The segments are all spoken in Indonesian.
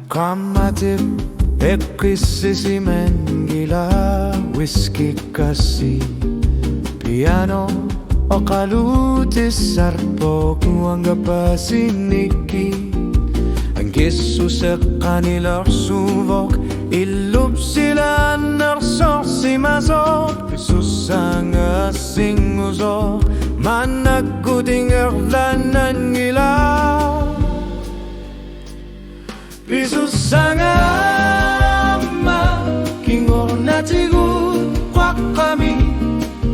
Grammativ ekquisisi mengila whisky kasi piano o kalutis sarpo kuangga pasiniki ang gisu sa kanilang subok ilup sila narsok si masok Pisus ang asing usok managuding erlanan ngilaw Pisus ang ama kingor na tigut kwak kami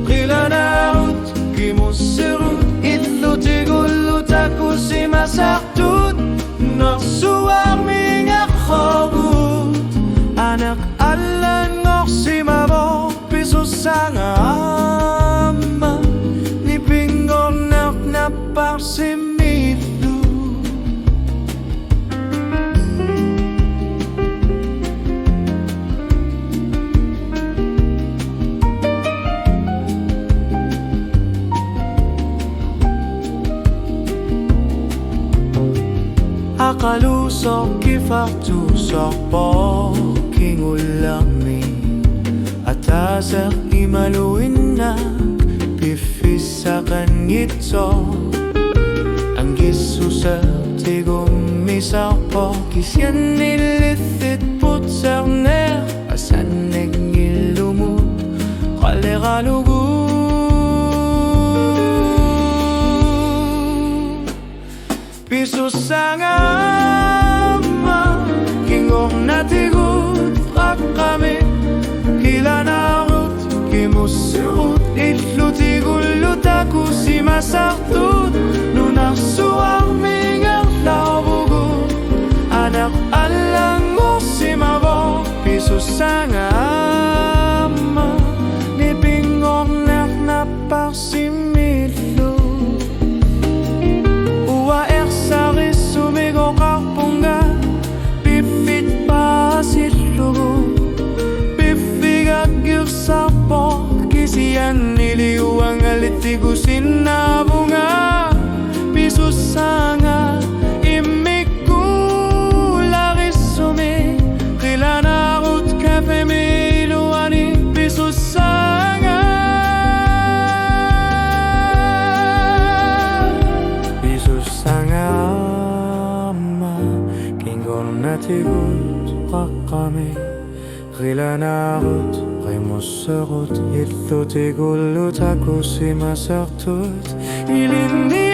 Kilanaut kimusirut itlo tigulut aku si masaktut Nagsuwang mingakobut Anak alan ngok si mabok Pisus ang ama ni pingor nak naparsimitu Akalusok kifaktusok po kingulami Atasak imaluin na pifisakan ngito Ang gisusak tigumisak po Kisyan nilithit putsak ner Asan nagilumut kaleralugu Pisus ang ama kingor na tigut rak kami Kilanarut kimusirut itlo tigulut aku si masaktut Nunaksuang mingar laubugut Anak alang mo si mabok Pisus ang ama ni pingor nak naparsimilu Kisiyan niliwang alitigusin na bunga Pisus sanga imikularisume Kilanarut kape miluani Pisus sanga Pisus sanga ama Kingor na tigut kakame Kilanarut Musarut itlo tigulut aku si masaktut Ilini